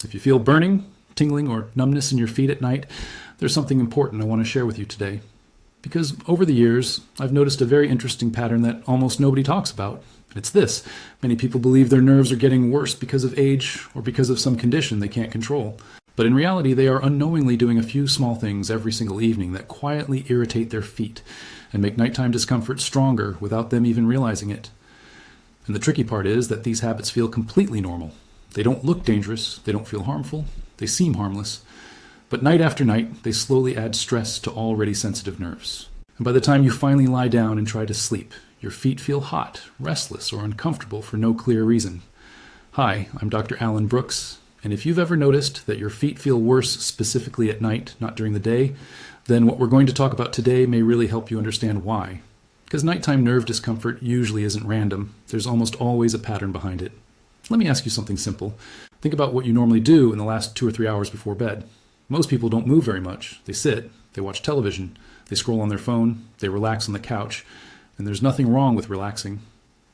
If you feel burning, tingling, or numbness in your feet at night, there's something important I want to share with you today. Because over the years, I've noticed a very interesting pattern that almost nobody talks about. And it's this: many people believe their nerves are getting worse because of age or because of some condition they can't control. But in reality, they are unknowingly doing a few small things every single evening that quietly irritate their feet and make nighttime discomfort stronger without them even realizing it. And the tricky part is that these habits feel completely normal. They don't look dangerous, they don't feel harmful, they seem harmless. But night after night, they slowly add stress to already sensitive nerves. And by the time you finally lie down and try to sleep, your feet feel hot, restless, or uncomfortable for no clear reason. Hi, I'm Dr. Alan Brooks, and if you've ever noticed that your feet feel worse specifically at night, not during the day, then what we're going to talk about today may really help you understand why. Because nighttime nerve discomfort usually isn't random. There's almost always a pattern behind it. Let me ask you something simple. Think about what you normally do in the last 2 or 3 hours before bed. Most people don't move very much. They sit, they watch television, they scroll on their phone, they relax on the couch, and there's nothing wrong with relaxing.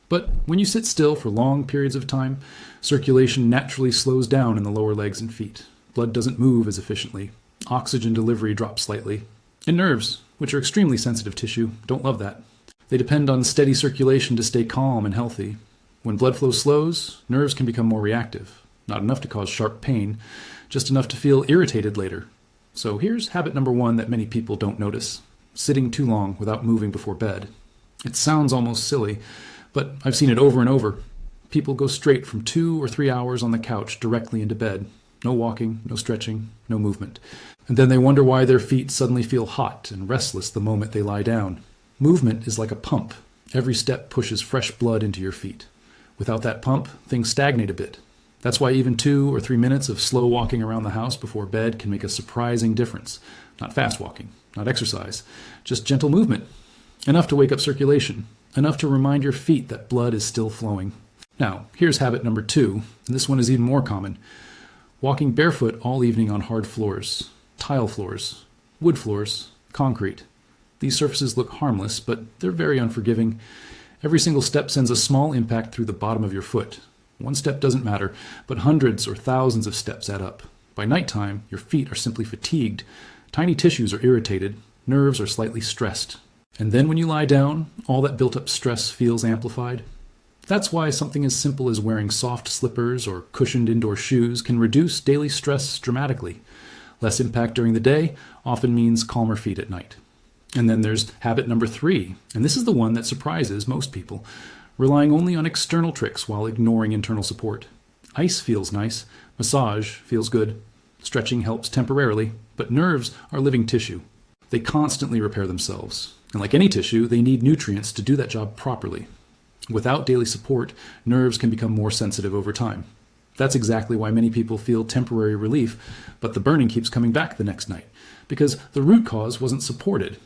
But when you sit still for long periods of time, circulation naturally slows down in the lower legs and feet. Blood doesn't move as efficiently. Oxygen delivery drops slightly. And nerves, which are extremely sensitive tissue, don't love that. They depend on steady circulation to stay calm and healthy. When blood flow slows, nerves can become more reactive. Not enough to cause sharp pain, just enough to feel irritated later. So here's habit number 1 that many people don't notice: sitting too long without moving before bed. It sounds almost silly, but I've seen it over and over. People go straight from 2 or 3 hours on the couch directly into bed. No walking, no stretching, no movement. And then they wonder why their feet suddenly feel hot and restless the moment they lie down. Movement is like a pump. Every step pushes fresh blood into your feet. Without that pump, things stagnate a bit. That's why even 2 or 3 minutes of slow walking around the house before bed can make a surprising difference. Not fast walking, not exercise, just gentle movement. Enough to wake up circulation, enough to remind your feet that blood is still flowing. Now, here's habit number 2, and this one is even more common. Walking barefoot all evening on hard floors, tile floors, wood floors, concrete. These surfaces look harmless, but they're very unforgiving. Every single step sends a small impact through the bottom of your foot. One step doesn't matter, but hundreds or thousands of steps add up. By nighttime, your feet are simply fatigued. Tiny tissues are irritated. Nerves are slightly stressed. And then when you lie down, all that built-up stress feels amplified. That's why something as simple as wearing soft slippers or cushioned indoor shoes can reduce daily stress dramatically. Less impact during the day often means calmer feet at night. And then there's habit number 3, and this is the one that surprises most people: relying only on external tricks while ignoring internal support. Ice feels nice, massage feels good, stretching helps temporarily, but nerves are living tissue. They constantly repair themselves, and like any tissue, they need nutrients to do that job properly. Without daily support, nerves can become more sensitive over time. That's exactly why many people feel temporary relief, but the burning keeps coming back the next night, because the root cause wasn't supported.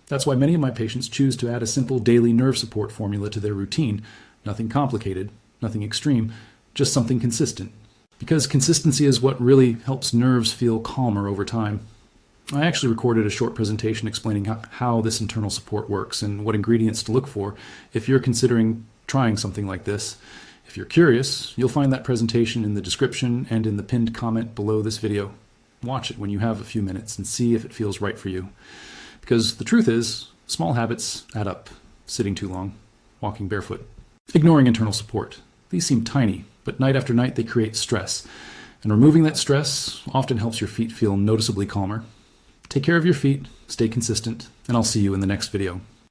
That's why many of my patients choose to add a simple daily nerve support formula to their routine. Nothing complicated, nothing extreme, just something consistent. Because consistency is what really helps nerves feel calmer over time. I actually recorded a short presentation explaining how this internal support works and what ingredients to look for if you're considering trying something like this. If you're curious, you'll find that presentation in the description and in the pinned comment below this video. Watch it when you have a few minutes and see if it feels right for you. Because the truth is, small habits add up. Sitting too long, walking barefoot, ignoring internal support. These seem tiny, but night after night they create stress. And removing that stress often helps your feet feel noticeably calmer. Take care of your feet, stay consistent, and I'll see you in the next video.